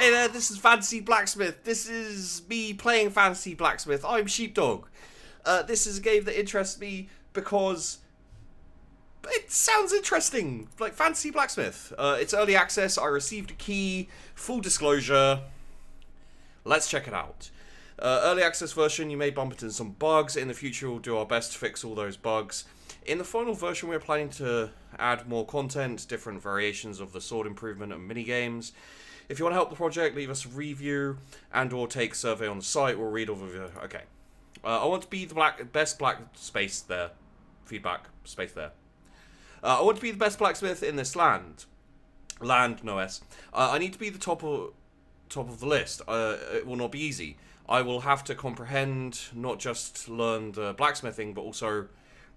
Hey there, this is Fantasy Blacksmith. This is me playing Fantasy Blacksmith. I'm Sheepdog. This is a game that interests me because it sounds interesting. Like Fantasy Blacksmith. It's early access. I received a key. Full disclosure. Let's check it out. Early access version, you may bump into some bugs. In the future, we'll do our best to fix all those bugs. In the final version, we're planning to add more content, different variations of the sword improvement and minigames. If you want to help the project, leave us a review and or take a survey on the site. We'll read all of it. Okay. I want to be the best black space there. Feedback space there. I want to be the best blacksmith in this land. Land, no S. I need to be the top of the list. It will not be easy. I will have to comprehend, not just learn the blacksmithing, but also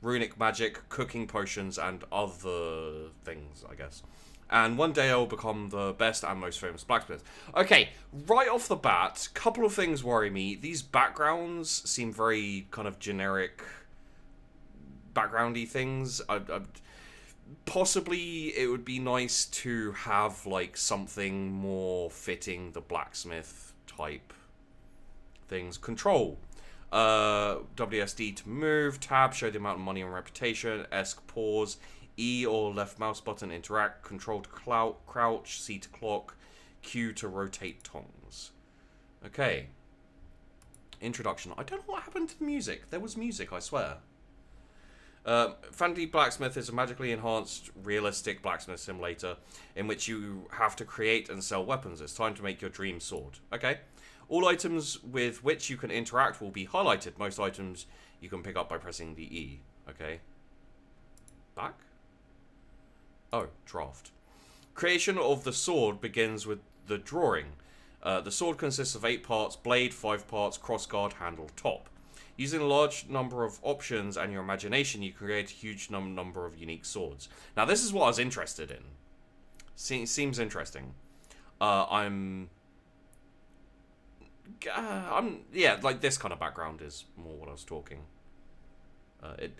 runic magic, cooking potions, and other things, I guess. And one day I will become the best and most famous blacksmith. Okay, right off the bat, couple of things worry me. These backgrounds seem very kind of generic backgroundy things. Possibly it would be nice to have like something more fitting the blacksmith type things. Control. WSD to move. Tab, show the amount of money and reputation. ESC, pause. E or left mouse button, interact. Control to crouch. C to clock. Q to rotate tongs. Okay. Introduction. I don't know what happened to the music. There was music, I swear. Fantasy Blacksmith is a magically enhanced, realistic blacksmith simulator in which you have to create and sell weapons. It's time to make your dream sword. Okay. All items with which you can interact will be highlighted. Most items you can pick up by pressing the E. Okay. Back? Oh, draft. Creation of the sword begins with the drawing. The sword consists of 8 parts, blade, 5 parts, crossguard, handle, top. Using a large number of options and your imagination, you create a huge number of unique swords. Now, this is what I was interested in. Seems interesting. Yeah, like this kind of background is more what I was talking.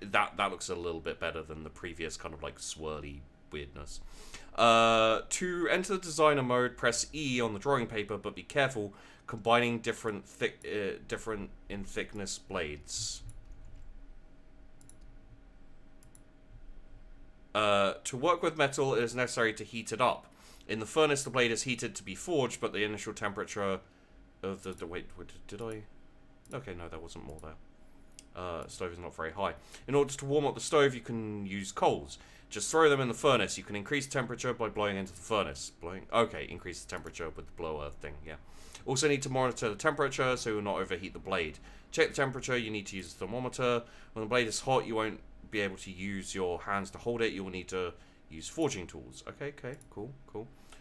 That looks a little bit better than the previous kind of like swirly weirdness. To enter the designer mode, press E on the drawing paper, but be careful combining different in thickness blades. To work with metal, it is necessary to heat it up. In the furnace, the blade is heated to be forged, but the initial temperature of the wait, did I? Okay, no, there wasn't more there. Stove is not very high. In order to warm up the stove, you can use coals. Just throw them in the furnace. You can increase temperature by blowing into the furnace. Okay, increase the temperature with the blower thing, yeah. Also need to monitor the temperature so you will not overheat the blade. Check the temperature, you need to use a thermometer. When the blade is hot, you won't be able to use your hands to hold it. You will need to use forging tools. Okay, cool.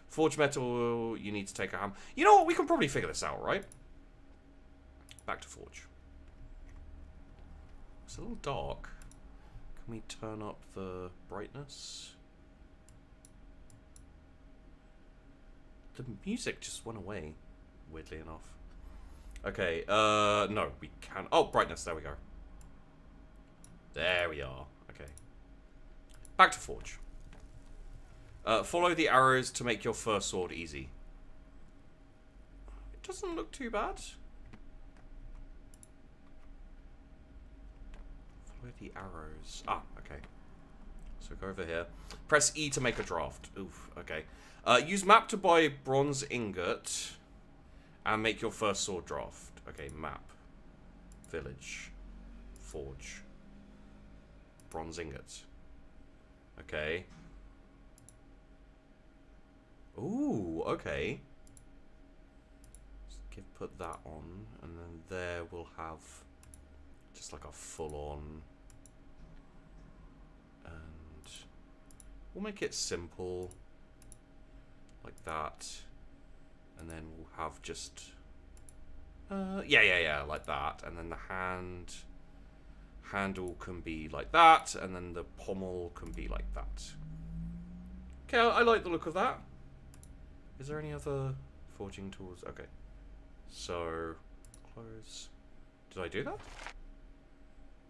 Forge metal, you need to take a hammer. You know what, we can probably figure this out, right? Back to forge. It's a little dark. Can we turn up the brightness? The music just went away, weirdly enough. Okay, no, we can. Oh, brightness, there we go. There we are. Okay. Back to forge. Follow the arrows to make your first sword easy. It doesn't look too bad. Follow the arrows. Ah, okay. So go over here. Press E to make a draft. Oof, okay. Use map to buy bronze ingot and make your first sword draft. Okay, map. Village. Forge. Bronze ingot. Okay. Ooh, okay. Just put that on, and then there we'll have just like a full-on, and we'll make it simple, like that, and then we'll have just, yeah, like that, and then the handle can be like that, and then the pommel can be like that. Okay, I like the look of that. Is there any other forging tools? Okay. So, close. Did I do that?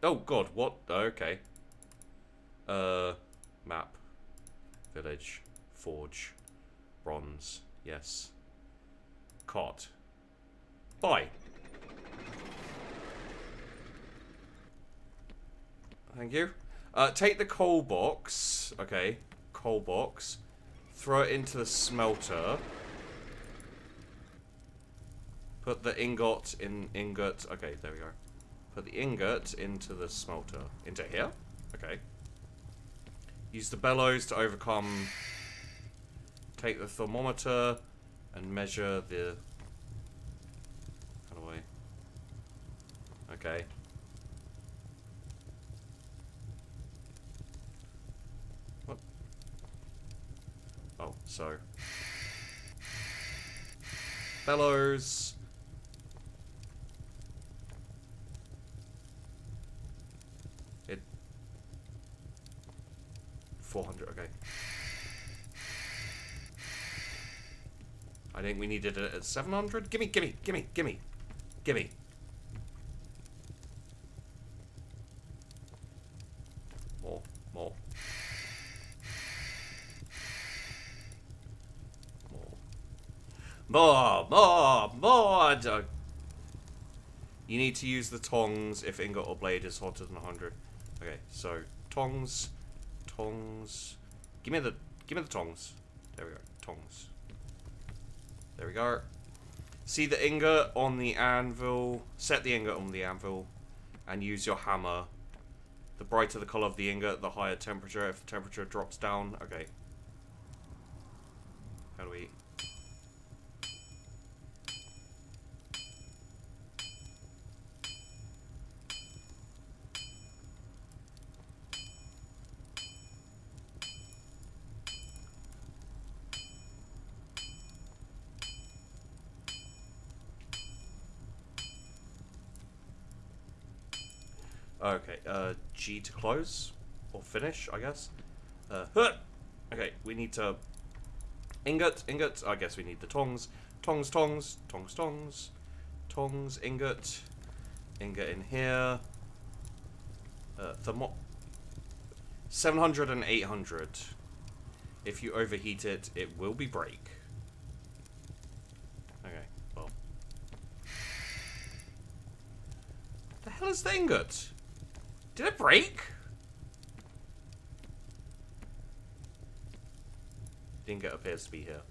Oh god, what? Okay. Map. Village. Forge. Bronze. Yes. cot. Buy. Thank you. Take the coal box. Okay. Coal box. Throw it into the smelter. Put the ingot in ingot. Okay, there we go. Put the ingot into the smelter. Into here? Okay. Use the bellows to overcome. Take the thermometer and measure the. How do I? Okay. What? Oh, so. Bellows. It. 400, okay. I think we needed it at 700. Gimme. More. You need to use the tongs if ingot or blade is hotter than 100. Okay, so tongs. Give me the tongs. There we go. Tongs. There we go. See the ingot on the anvil. Set the ingot on the anvil. And use your hammer. The brighter the color of the ingot, the higher temperature. If the temperature drops down. Okay. How do we... Okay, G to close. Or finish, I guess. Okay, we need to... Ingot. I guess we need the tongs. Tongs, ingot. Ingot in here. 700 and 800. If you overheat it, it will be break. Okay, well. The hell is the ingot? Did it break? The ingot appears to be here.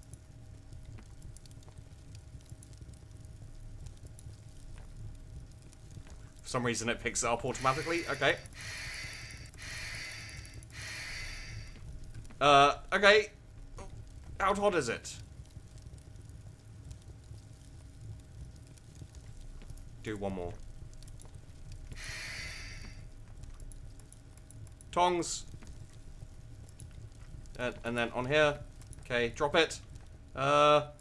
For some reason it picks it up automatically. Okay. Okay. How hot is it? Do one more. Tongs. And then on here. Okay, drop it. Come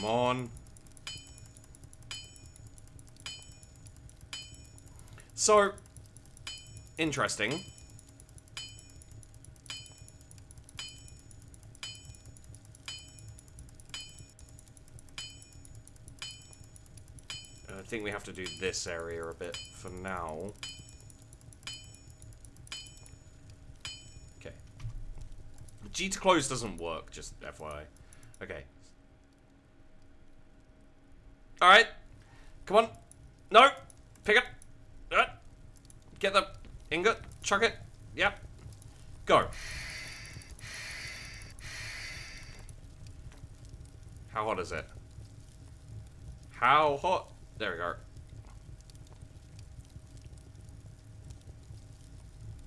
on. So, interesting. I think we have to do this area a bit for now. Okay. G to close doesn't work, just FYI. Okay. Alright. Come on. No. Pick it. Get the ingot. Chuck it. Yep. Go. How hot is it? How hot? There we go.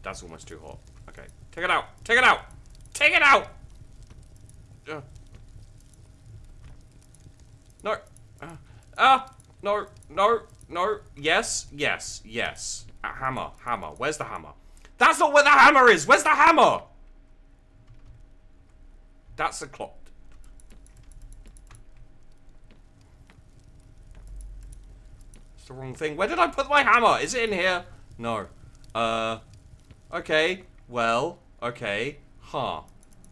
That's almost too hot. Okay. Take it out. Take it out. Take it out! No. No. Yes. Hammer. Where's the hammer? That's not where the hammer is. Where's the hammer? That's the clock. It's the wrong thing. Where did I put my hammer? Is it in here? No. Okay. Well. Okay. Huh.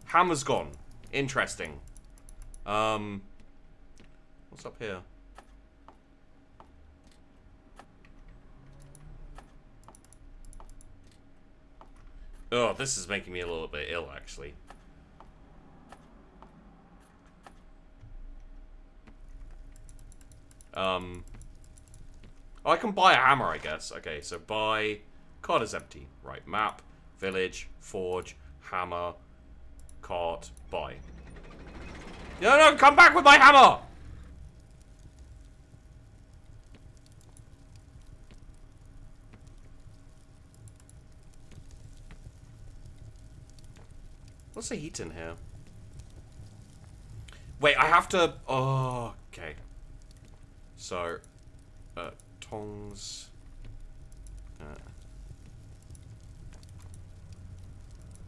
Hammer's gone. Interesting. What's up here? Oh, this is making me a little bit ill, actually. I can buy a hammer, I guess. Okay, so buy... Card is empty. Right, map, village, forge, hammer, cart, buy. No, no, come back with my hammer! What's the heat in here? Wait, I have to... Oh, okay. So, tongs...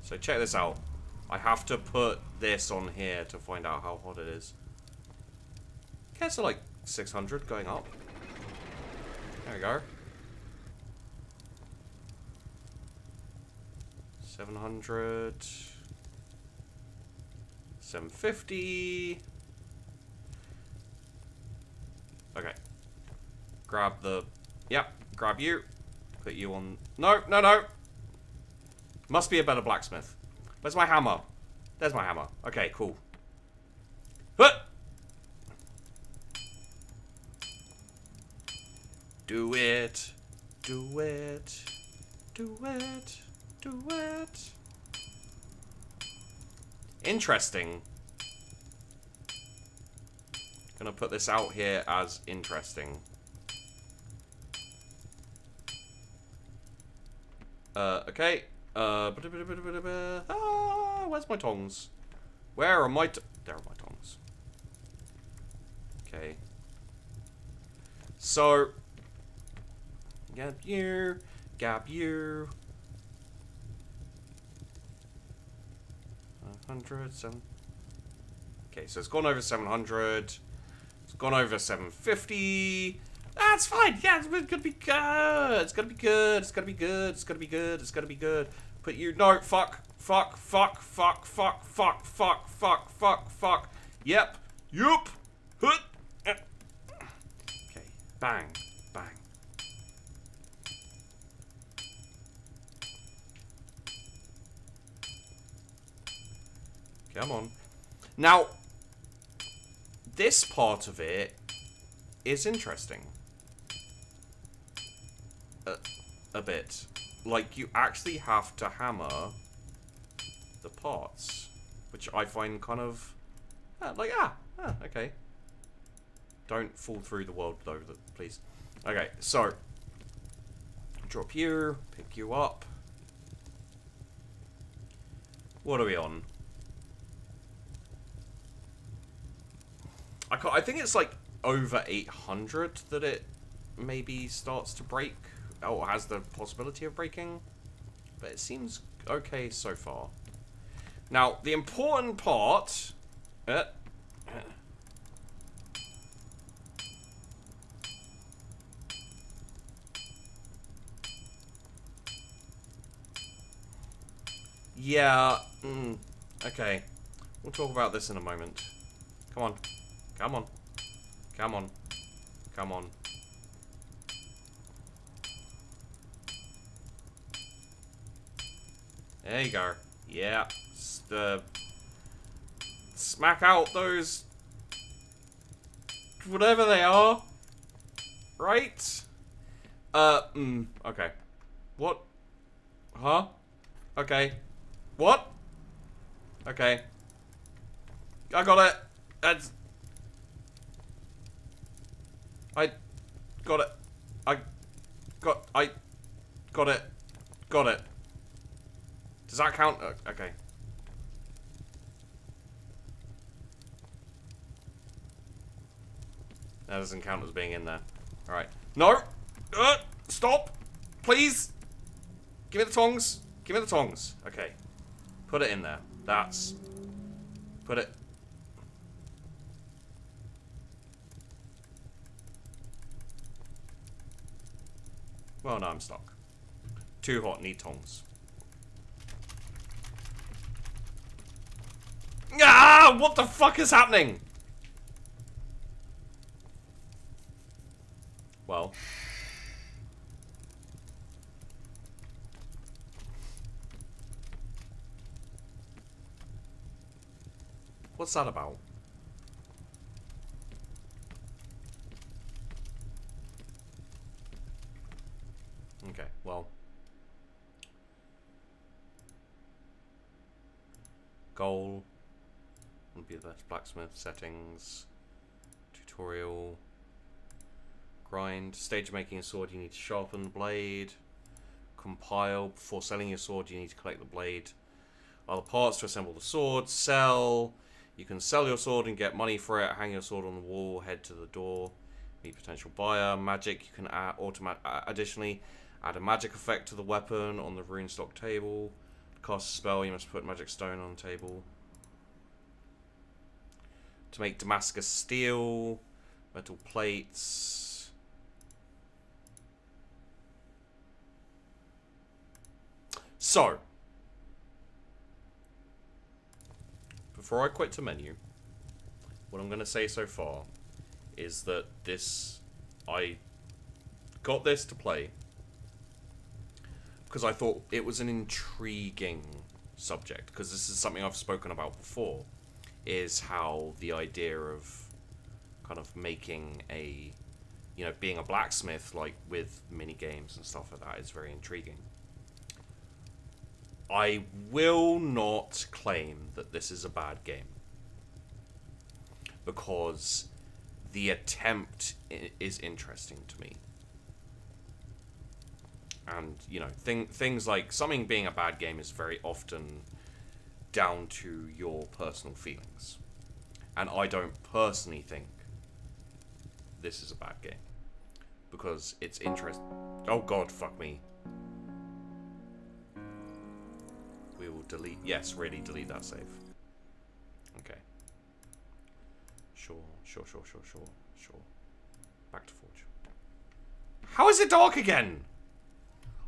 So check this out. I have to put this on here to find out how hot it is. Okay, so like 600 going up. There we go. 700. 750. Okay. Grab the... Yep, grab you. Put you on... No, no, no. Must be a better blacksmith. Where's my hammer? There's my hammer. Okay, cool. Huh! Do it. Do it. Do it. Do it. Interesting. Gonna put this out here as interesting. Okay. Where's my tongs? Where are my there are my tongs. Okay. So gap you. 100, 7. Okay, so it's gone over 700. It's gone over 750. That's fine. Yeah, it's gonna be good. It's gonna be good. It's gonna be good. It's gonna be good. It's gonna be good. But you no fuck. Yep. Yup. Hut. Okay. Bang. Bang. Come on. Now, this part of it is interesting. A bit. Like, you actually have to hammer the parts. Which I find kind of... okay. Don't fall through the world, though, please. Okay, so. Drop you. Pick you up. What are we on? I think it's like over 800 that it maybe starts to break. Or has the possibility of breaking. But it seems okay so far. Now, the important part... yeah, okay. We'll talk about this in a moment. Come on. Come on. Come on. Come on. There you go. Yeah. Smack out those... whatever they are. Right? Okay. What? Huh? Okay. What? Okay. I got it. That's... I got it. I got it. Got it. Does that count? Okay. That doesn't count as being in there. Alright. No! Stop! Please! Give me the tongs. Give me the tongs. Okay. Put it in there. That's... Put it... Well, no, I'm stuck. Too hot, need tongs. Ah! What the fuck is happening? Well. What's that about? Okay, well. Goal. Would be the best blacksmith. Settings. Tutorial. Grind. Stage of making a sword, you need to sharpen the blade. Compile. Before selling your sword, you need to collect the blade. Other parts to assemble the sword. Sell. You can sell your sword and get money for it. Hang your sword on the wall. Head to the door. Meet potential buyer. Magic. You can add additionally add a magic effect to the weapon on the rune stock table. To cast a spell, you must put magic stone on the table. To make Damascus steel. Metal plates. So, before I quit to menu, what I'm going to say so far is that I got this to play because I thought it was an intriguing subject, because this is something I've spoken about before, is how the idea of kind of making a, you know, being a blacksmith, like with mini games and stuff like that, is very intriguing. I will not claim that this is a bad game, because the attempt is interesting to me. And, you know, things like something being a bad game is very often down to your personal feelings. And I don't personally think this is a bad game, because it's interesting. Oh god, fuck me. We will delete, yes, really delete that save. Okay. Sure. Back to Forge. How is it dark again?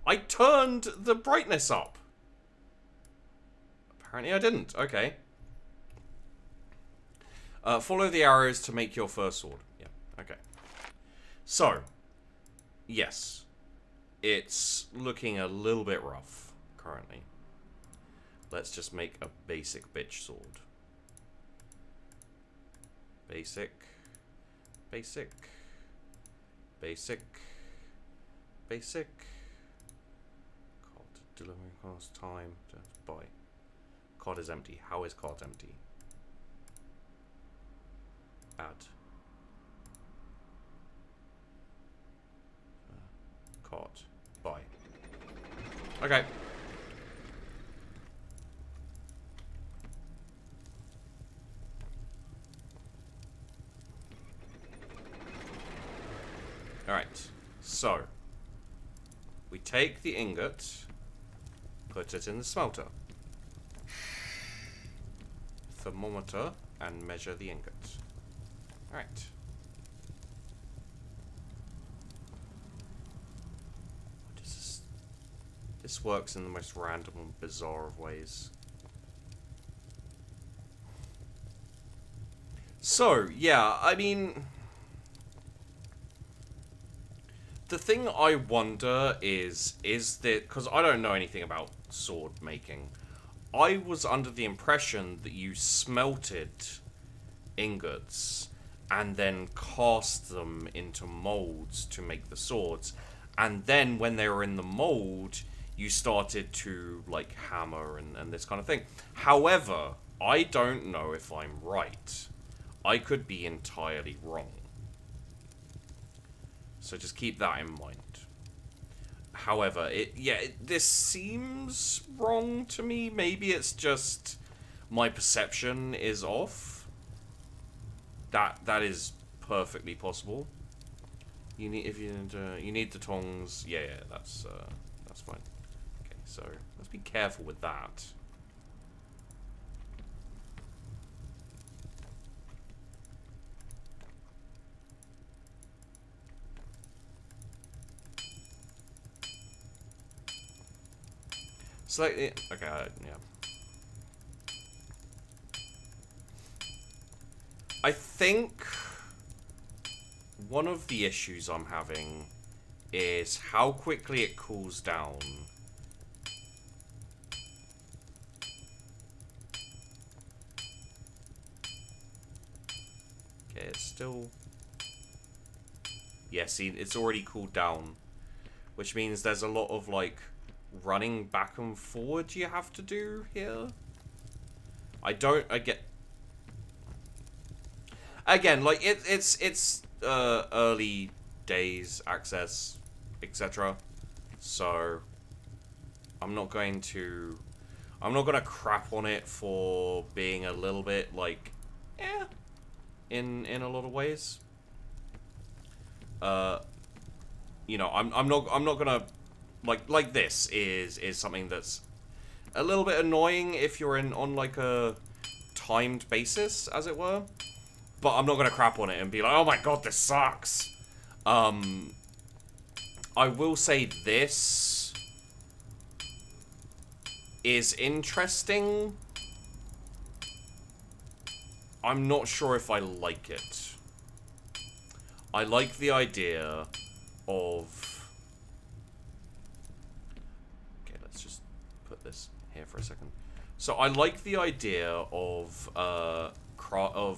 I turned the brightness up. Apparently I didn't. Okay. Follow the arrows to make your first sword. Yeah, okay. So, yes. It's looking a little bit rough currently. Let's just make a basic bitch sword. Basic. Card delivering cost time. Buy. Card is empty. How is card empty? Add. Card. Buy. Okay. Alright, so we take the ingot, put it in the smelter, thermometer, and measure the ingot. Alright. This works in the most random and bizarre of ways. So, yeah, I mean, the thing I wonder is that, because I don't know anything about sword making, I was under the impression that you smelted ingots and then cast them into molds to make the swords, and then when they were in the mold, you started to, like, hammer and this kind of thing. However, I don't know if I'm right. I could be entirely wrong. So just keep that in mind. However, this seems wrong to me. Maybe it's just my perception is off. That is perfectly possible. You need you need the tongs. Yeah, that's fine. Okay, so let's be careful with that. Slightly, okay, yeah. I think one of the issues I'm having is how quickly it cools down. it's still... Yeah, see, it's already cooled down. Which means there's a lot of, like, running back and forward you have to do here. I get... Again, like, it's early days access, etc. So, I'm not gonna crap on it for being a little bit, like, in a lot of ways. You know, I'm not gonna, like this is something that's a little bit annoying if you're on like a timed basis, as it were. But I'm not gonna crap on it and be like, oh my god, this sucks. I will say this is interesting. I'm not sure if I like it. I like the idea of... Okay, let's just put this here for a second. So I like the idea of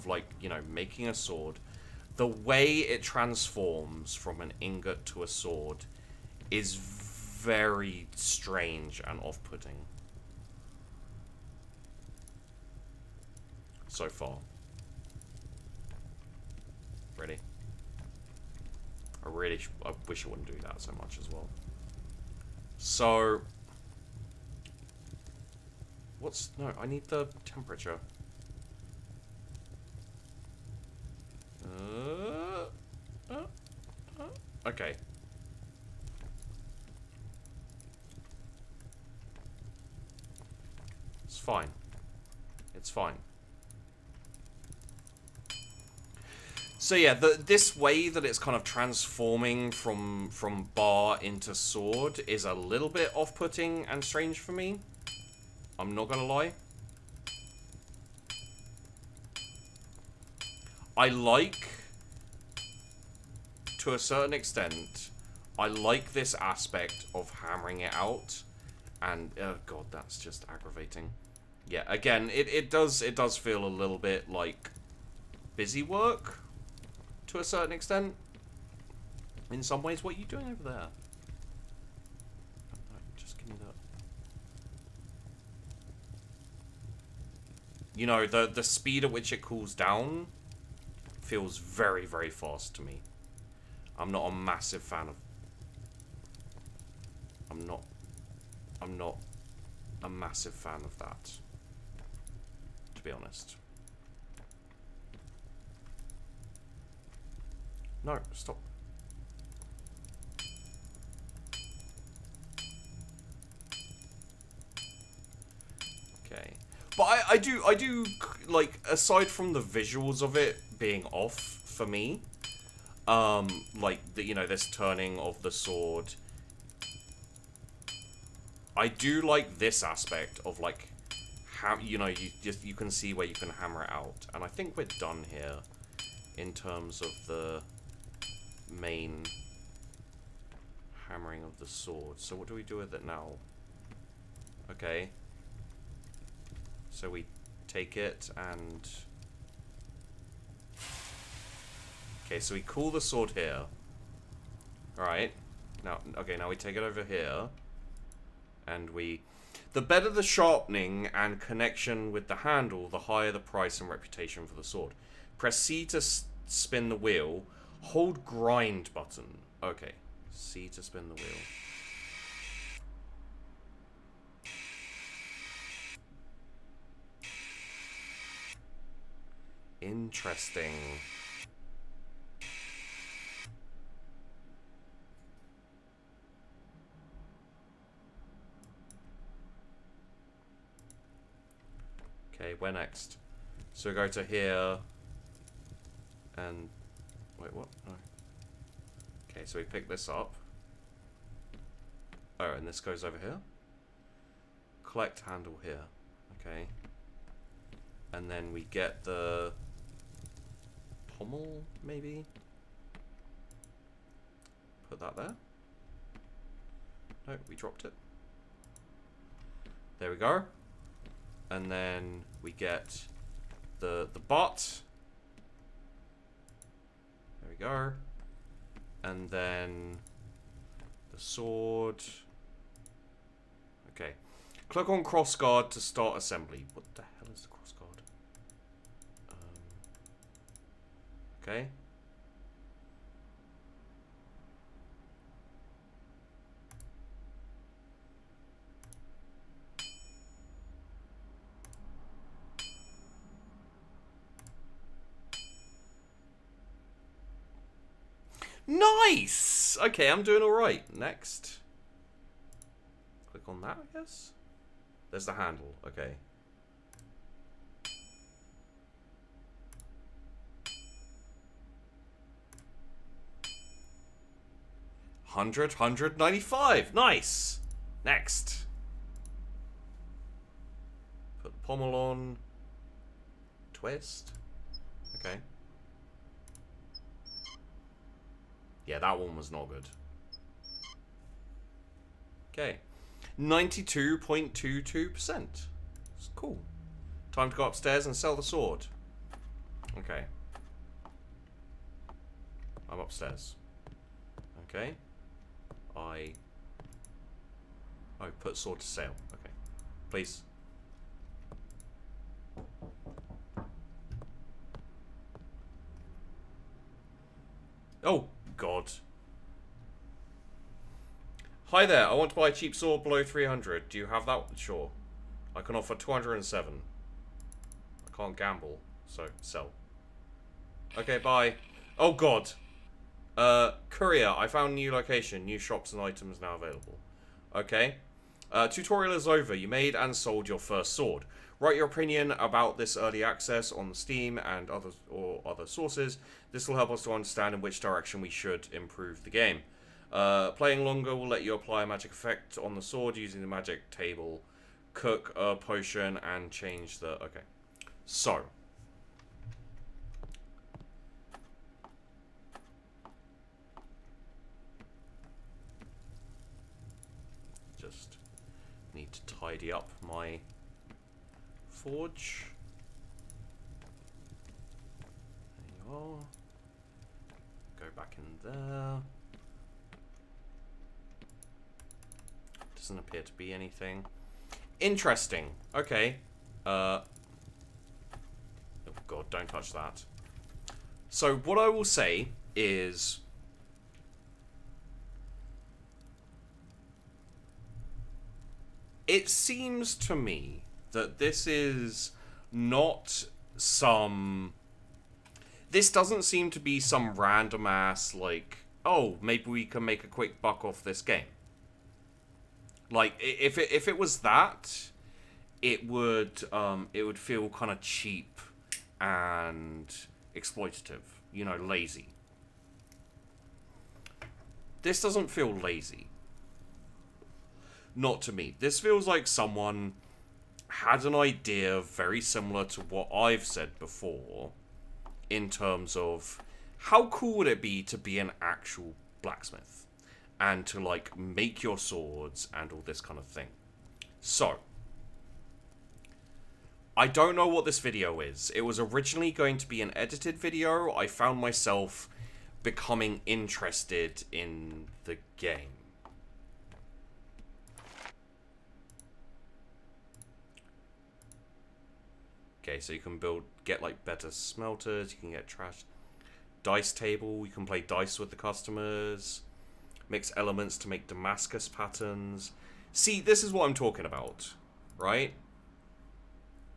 like, you know, making a sword. The way it transforms from an ingot to a sword is very strange and off-putting. So far. Ready? I wish I wouldn't do that so much as well. So... No, I need the temperature. Okay. It's fine. It's fine. So yeah, this way that it's kind of transforming from bar into sword is a little bit off-putting and strange for me. I'm not gonna lie. I like, to a certain extent, I like this aspect of hammering it out. And, oh god, that's just aggravating. Yeah, again, it does feel a little bit like busy work, to a certain extent. In some ways. What are you doing over there? Just give me that. You know, the speed at which it cools down feels very, very fast to me. I'm not a massive fan of... I'm not a massive fan of that, to be honest. No, stop. Okay. But I do, like, aside from the visuals of it being off for me, like, you know, this turning of the sword, I do like this aspect of, like, how, you know, you can see where you can hammer it out. And I think we're done here in terms of the main hammering of the sword. So what do we do with it now? Okay. So we take it and... Okay, so we cool the sword here. Alright. Now, okay, now we take it over here. And we... The better the sharpening and connection with the handle, the higher the price and reputation for the sword. Press C to spin the wheel. Hold grind button. Okay. C to spin the wheel. Interesting. Okay, where next? So we go to here. And... Wait, what? No. Okay, so we pick this up. Oh, and this goes over here. Collect handle here. Okay. And then we get the... pommel, maybe? Put that there. No, we dropped it. There we go. And then we get the butt. go. And then the sword. Okay. Click on crossguard to start assembly. What the hell is the crossguard? Okay. Nice! Okay, I'm doing alright. Next. Click on that, I guess? There's the handle. Okay. $195. Nice! Next. Put the pommel on. Twist. Okay. Yeah, that one was not good. Okay. 92.22%. It's cool. Time to go upstairs and sell the sword. Okay. I'm upstairs. Okay. I put sword to sale. Okay. Please. Oh, God. Hi there, I want to buy a cheap sword below 300. Do you have that? Sure. I can offer 207. I can't gamble, so sell. Okay, bye. Oh, God. Courier, I found new location. New shops and items now available. Okay. Tutorial is over. You made and sold your first sword. Write your opinion about this early access on Steam and other sources. This will help us to understand in which direction we should improve the game. Playing longer will let you apply a magic effect on the sword using the magic table. Cook a potion and change the... Okay. So. Just need to tidy up my forge. There you are. Go back in there. Doesn't appear to be anything. Interesting. Okay. Oh God, don't touch that. So what I will say is... It seems to me that this is not some... This doesn't seem to be some random ass, like, oh, maybe we can make a quick buck off this game. Like, if it was that, it would feel kind of cheap and exploitative, you know, lazy. This doesn't feel lazy. Not to me. This feels like someone had an idea very similar to what I've said before, in terms of how cool would it be to be an actual blacksmith and to like make your swords and all this kind of thing. So I don't know what this video is. It was originally going to be an edited video. I found myself becoming interested in the game. Okay, so you can get like better smelters, you can get trash dice table, you can play dice with the customers, mix elements to make Damascus patterns. See, this is what I'm talking about, right?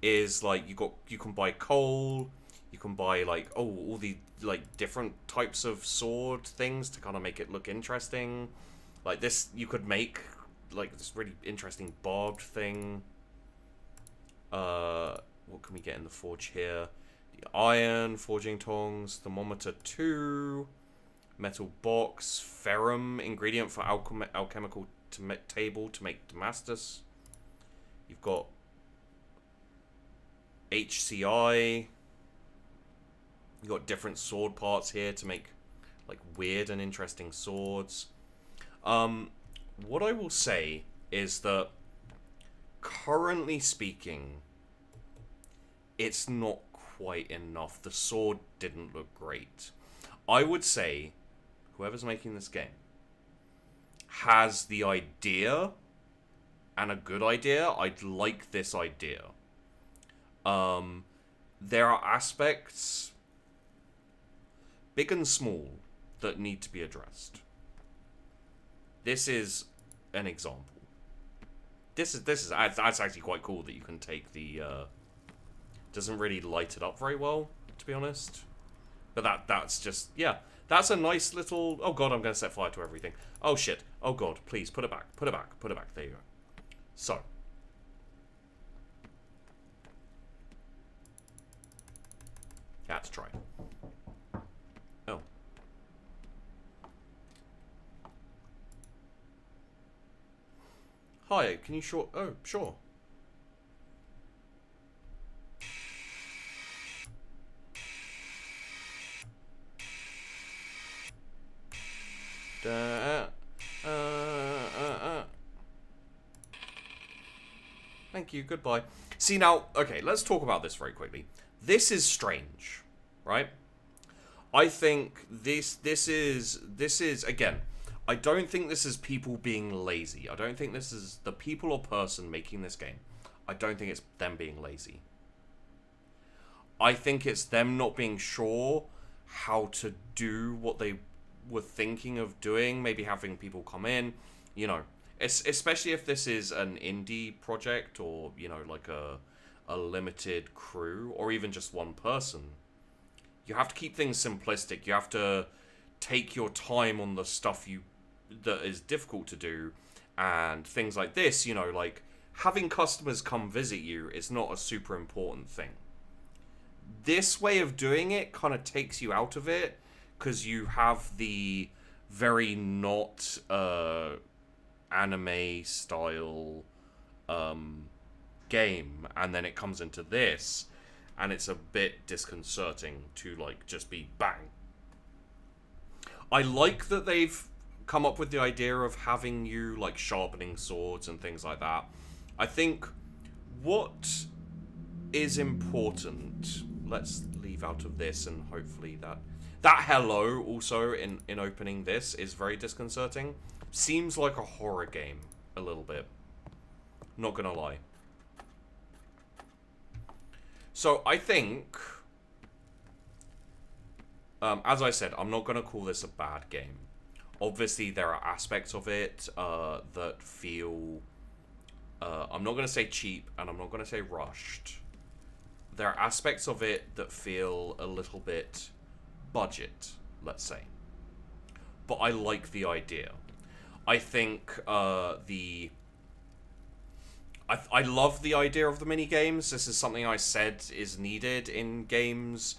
Is like you can buy coal, you can buy like all the like different types of sword things to kind of make it look interesting. Like this, you could make like this really interesting barbed thing. What can we get in the forge here? The iron, forging tongs, thermometer 2, metal box, ferrum, ingredient for alchemical table to make Damascus. You've got HCI. You've got different sword parts here to make like weird and interesting swords. What I will say is that currently speaking, it's not quite enough. The sword didn't look great. I would say whoever's making this game has the idea, and a good idea. I'd like this idea. There are aspects, big and small, that need to be addressed. This is an example. That's actually quite cool that you can take the doesn't really light it up very well, to be honest. But that's just, yeah. That's a nice little... Oh god, I'm going to set fire to everything. Oh shit. Oh god, please, put it back. Put it back. Put it back. There you go. So. Let's try. Oh. Hi, can you short... Oh, sure. Thank you, goodbye. See now, okay, let's talk about this very quickly. This is strange, right? I think this is again, I don't think this is people being lazy. I don't think this is the people or person making this game. I don't think it's them being lazy. I think it's them not being sure how to do what they were thinking of doing, maybe having people come in, you know, especially if this is an indie project or, you know, like a limited crew or even just one person. You have to keep things simplistic. You have to take your time on the stuff that is difficult to do, and things like this, you know, like having customers come visit you is not a super important thing. This way of doing it kind of takes you out of it, because you have the very not anime style game, and then it comes into this, and it's a bit disconcerting to like just be bang. I like that they've come up with the idea of having you like sharpening swords and things like that. I think what is important, let's leave out of this, and hopefully that hello also in opening this is very disconcerting. Seems like a horror game a little bit. Not gonna lie. So I think, as I said, I'm not gonna call this a bad game. Obviously there are aspects of it that feel, I'm not gonna say cheap, and I'm not gonna say rushed. There are aspects of it that feel a little bit budget, let's say. But I like the idea. I think I love the idea of the mini games. This is something I said is needed in games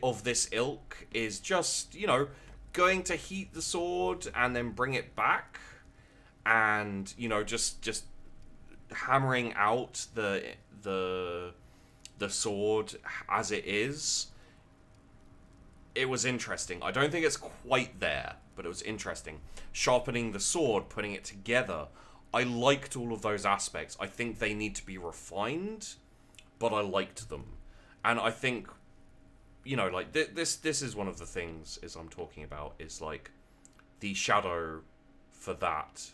of this ilk, is just, you know, going to heat the sword and then bring it back, and, you know, just hammering out the sword as it is. It was interesting. I don't think it's quite there, but it was interesting. Sharpening the sword, putting it together. I liked all of those aspects. I think they need to be refined, but I liked them. And I think, you know, like, this is one of the things is I'm talking about, is like the shadow for that.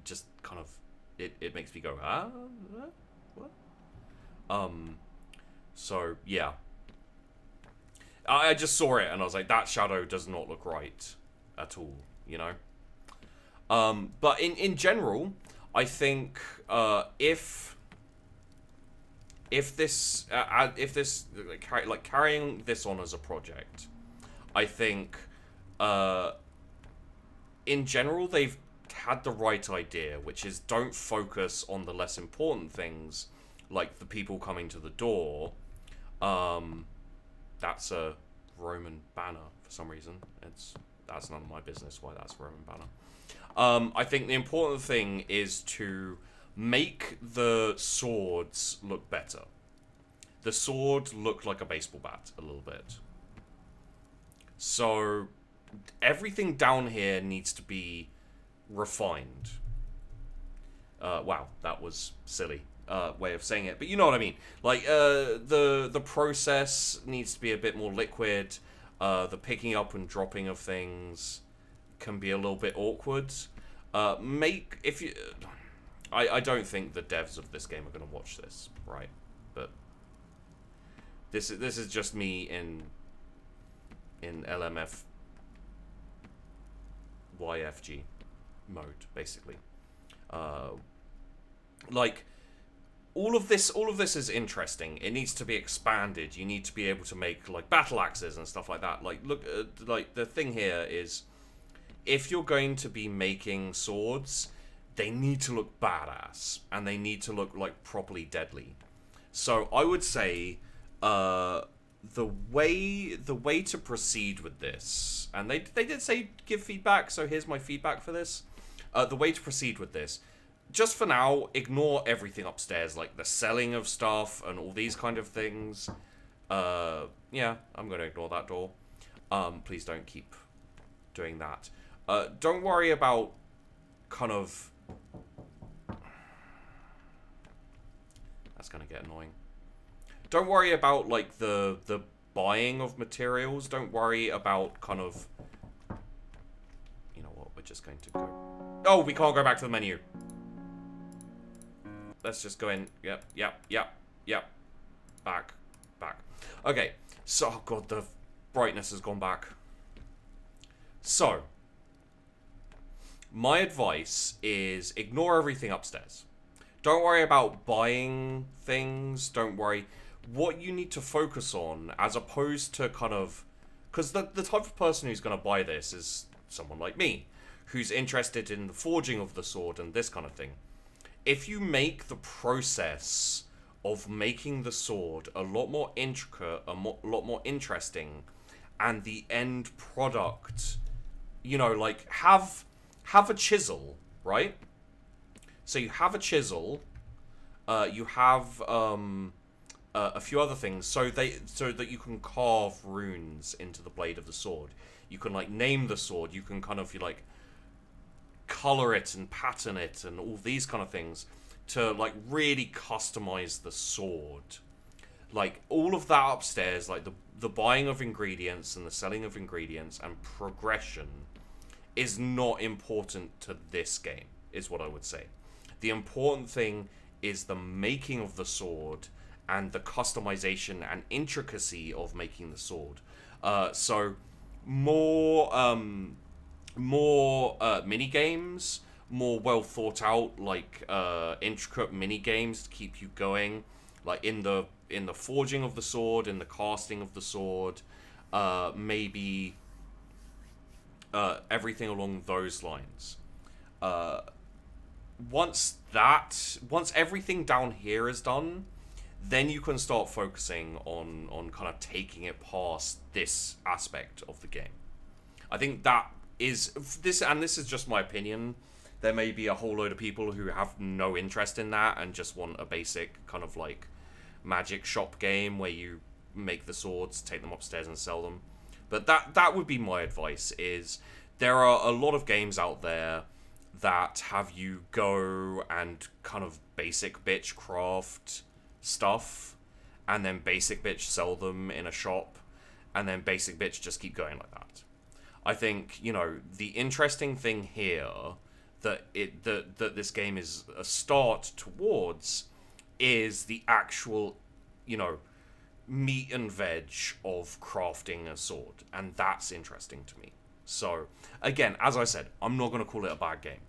Just kind of, it makes me go, what? So, yeah. I just saw it and I was like, that shadow does not look right at all, you know? But in general, I think if this like carrying this on as a project, I think in general they've had the right idea, which is don't focus on the less important things, like the people coming to the door. That's a Roman banner for some reason. That's none of my business why that's a Roman banner. I think the important thing is to make the swords look better. The sword looked like a baseball bat a little bit. So everything down here needs to be refined. Wow, that was silly. Way of saying it, but you know what I mean. Like the process needs to be a bit more liquid. The picking up and dropping of things can be a little bit awkward. I don't think the devs of this game are going to watch this, right? But this is just me in LMFYFG mode, basically. Like, all of this is interesting. It needs to be expanded. You need to be able to make like battle axes and stuff like that. Like, look, like the thing here is, if you're going to be making swords, they need to look badass and they need to look like properly deadly. So I would say the way to proceed with this, and they did say give feedback, so here's my feedback for this. The way to proceed with this, just for now, ignore everything upstairs, like the selling of stuff and all these kind of things. Yeah, I'm going to ignore that door. Please don't keep doing that. Don't worry about kind of... That's going to get annoying. Don't worry about, like, the buying of materials. Don't worry about kind of... You know what, we're just going to go... Oh, we can't go back to the menu. Let's just go in. Yep. Back. Okay. So, oh god, the brightness has gone back. So, my advice is ignore everything upstairs. Don't worry about buying things. Don't worry. What you need to focus on, as opposed to kind of... Because the type of person who's going to buy this is someone like me, who's interested in the forging of the sword and this kind of thing. If you make the process of making the sword a lot more intricate, a lot more interesting, and the end product, you know, like, have a chisel, right? So you have a chisel, you have a few other things, so that you can carve runes into the blade of the sword. You can, like, name the sword. You can kind of, like, color it and pattern it and all these kind of things to, like, really customize the sword. Like, all of that upstairs, like the buying of ingredients and the selling of ingredients and progression is not important to this game, is what I would say. The important thing is the making of the sword and the customization and intricacy of making the sword. So more mini games, more well thought out, like intricate mini games to keep you going, like in the forging of the sword, in the casting of the sword, maybe everything along those lines. Once everything down here is done, then you can start focusing on kind of taking it past this aspect of the game. I think that is this, and this is just my opinion. There may be a whole load of people who have no interest in that and just want a basic kind of like magic shop game where you make the swords, take them upstairs and sell them. But that would be my advice. Is there are a lot of games out there that have you go and kind of basic bitch craft stuff, and then basic bitch sell them in a shop, and then basic bitch just keep going like that. I think, you know, the interesting thing here that this game is a start towards is the actual, you know, meat and veg of crafting a sword, and that's interesting to me. So, again, as I said, I'm not going to call it a bad game.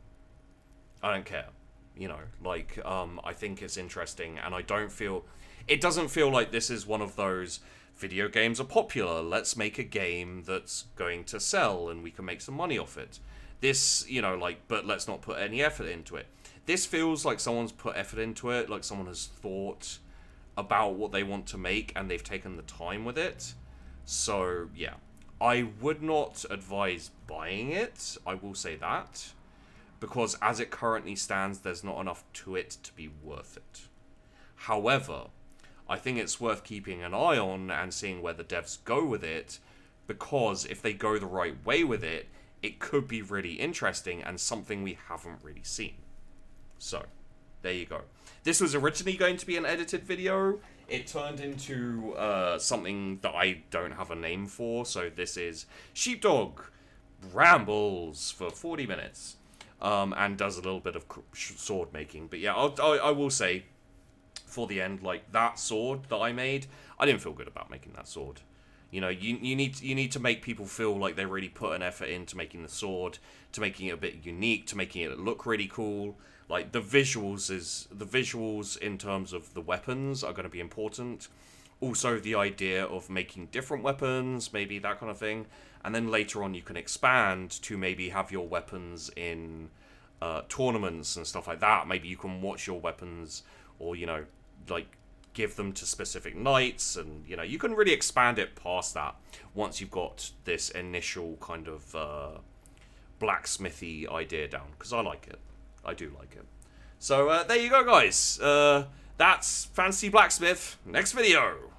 I don't care. You know, like, I think it's interesting, and it doesn't feel like this is one of those video games are popular, let's make a game that's going to sell and we can make some money off it. This, you know, like, but let's not put any effort into it. This feels like someone's put effort into it, like someone has thought about what they want to make and they've taken the time with it. So, yeah. I would not advise buying it, I will say that, because as it currently stands, there's not enough to it to be worth it. However, I think it's worth keeping an eye on and seeing where the devs go with it, because if they go the right way with it, it could be really interesting and something we haven't really seen. So, there you go. This was originally going to be an edited video. it turned into something that I don't have a name for. So this is Sheepdog rambles for 40 minutes, and does a little bit of sword making. But yeah, I will say, for the end, like that sword that I made, I didn't feel good about making that sword. You know, you need to make people feel like they really put an effort into making the sword, to making it a bit unique, to making it look really cool. Like the visuals in terms of the weapons are going to be important. Also, the idea of making different weapons, maybe that kind of thing. And then later on, you can expand to maybe have your weapons in tournaments and stuff like that. Maybe you can watch your weapons, or you know, like give them to specific knights, and you know, you can really expand it past that once you've got this initial kind of blacksmithy idea down, because I like it. I do like it. So there you go, guys. That's Fantasy Blacksmith. Next video.